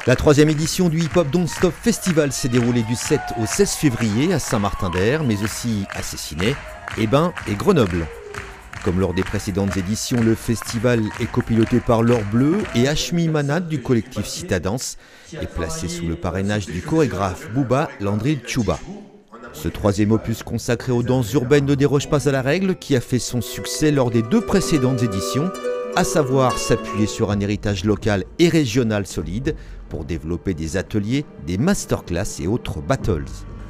La troisième édition du Hip Hop Don't Stop Festival s'est déroulée du 7 au 16 février à Saint-Martin-d'Air, mais aussi à Cessiné, Hébin et Grenoble. Comme lors des précédentes éditions, le festival est copiloté par L'Or Bleu et Hashmi Manad du collectif Citadance est placé sous le parrainage du chorégraphe Bouba Landry Tchouba. Ce troisième opus consacré aux danses urbaines ne déroge pas à la règle qui a fait son succès lors des deux précédentes éditions, à savoir s'appuyer sur un héritage local et régional solide pour développer des ateliers, des masterclass et autres battles.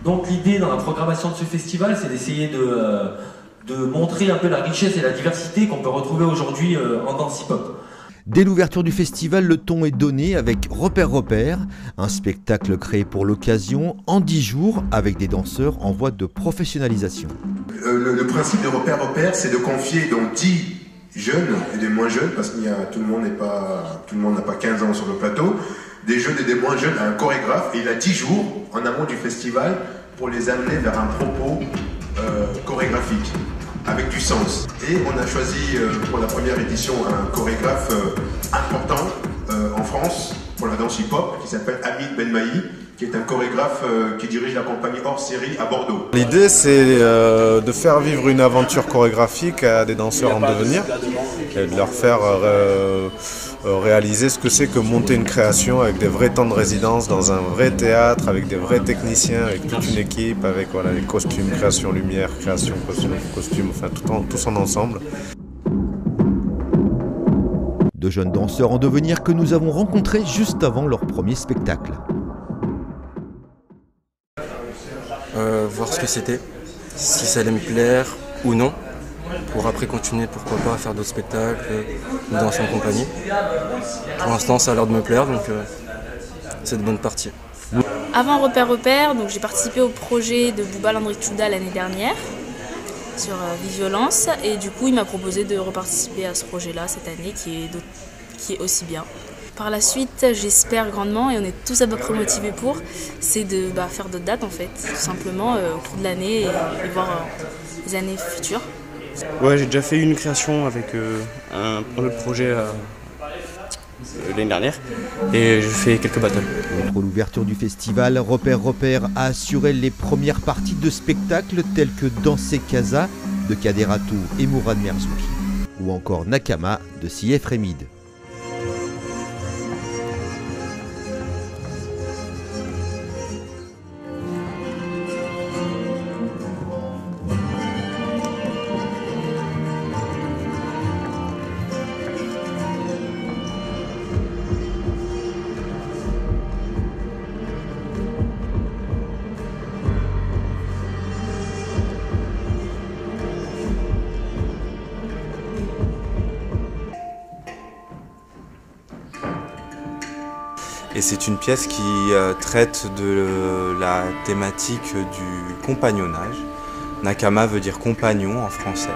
Donc l'idée dans la programmation de ce festival, c'est d'essayer de montrer un peu la richesse et la diversité qu'on peut retrouver aujourd'hui en danse hip-hop. Dès l'ouverture du festival, le ton est donné avec Repère Repère, un spectacle créé pour l'occasion en 10 jours avec des danseurs en voie de professionnalisation. Le principe de Repère Repère, c'est de confier donc 10 jeunes et des moins jeunes, parce que tout le monde n'a pas 15 ans sur le plateau, des jeunes et des moins jeunes à un chorégraphe, et il a 10 jours en amont du festival pour les amener vers un propos chorégraphique, avec du sens. Et on a choisi pour la première édition un chorégraphe important en France pour la danse hip-hop qui s'appelle Hamid Benmaï, qui est un chorégraphe qui dirige la compagnie hors série à Bordeaux. L'idée c'est de faire vivre une aventure chorégraphique à des danseurs en devenir et de leur faire réaliser ce que c'est que monter une création avec des vrais temps de résidence dans un vrai théâtre, avec des vrais techniciens, avec toute une équipe, avec voilà, les costumes, création lumière, création costume, enfin tous en ensemble. De jeunes danseurs en devenir que nous avons rencontrés juste avant leur premier spectacle. Voir ce que c'était, si ça allait me plaire ou non, pour après continuer, pourquoi pas, à faire d'autres spectacles, danser en compagnie. Pour l'instant, ça a l'air de me plaire, donc c'est de bonne partie. Avant Repère Repère, donc j'ai participé au projet de Bouba Landry Tchouba l'année dernière sur Violence, et du coup il m'a proposé de reparticiper à ce projet-là cette année qui est aussi bien. Par la suite, j'espère grandement, et on est tous à peu près motivés pour, c'est de faire d'autres dates en fait, tout simplement au cours de l'année et voir les années futures. Ouais, j'ai déjà fait une création avec un autre projet l'année dernière, et je fais quelques battles. Pour l'ouverture du festival, Repère Repère a assuré les premières parties de spectacles tels que Danser Casa de Kaderatou et Mourad Merzouki, ou encore Nakama de Sief Remid. Et c'est une pièce qui traite de la thématique du compagnonnage. Nakama veut dire compagnon en français.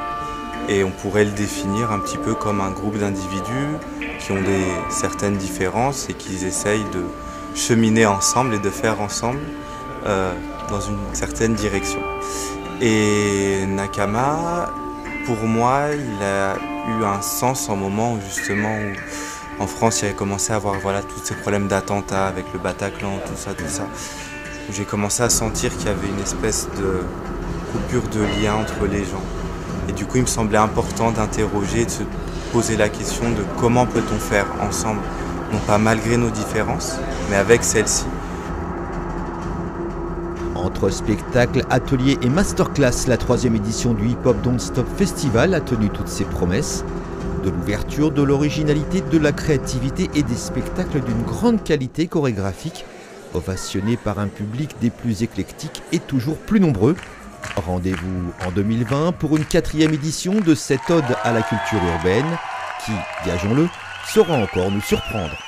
Et on pourrait le définir un petit peu comme un groupe d'individus qui ont certaines différences et qui essayent de cheminer ensemble et de faire ensemble dans une certaine direction. Et Nakama, pour moi, il a eu un sens en moment où justement en France, il avait commencé à avoir tous ces problèmes d'attentats avec le Bataclan, tout ça. J'ai commencé à sentir qu'il y avait une espèce de coupure de lien entre les gens. Et du coup, il me semblait important d'interroger, de se poser la question de comment peut-on faire ensemble, non pas malgré nos différences, mais avec celles-ci. Entre spectacles, ateliers et masterclass, la troisième édition du Hip Hop Don't Stop Festival a tenu toutes ses promesses. De l'ouverture, de l'originalité, de la créativité et des spectacles d'une grande qualité chorégraphique, ovationnés par un public des plus éclectiques et toujours plus nombreux. Rendez-vous en 2020 pour une 4e édition de cette ode à la culture urbaine qui, gageons-le, saura encore nous surprendre.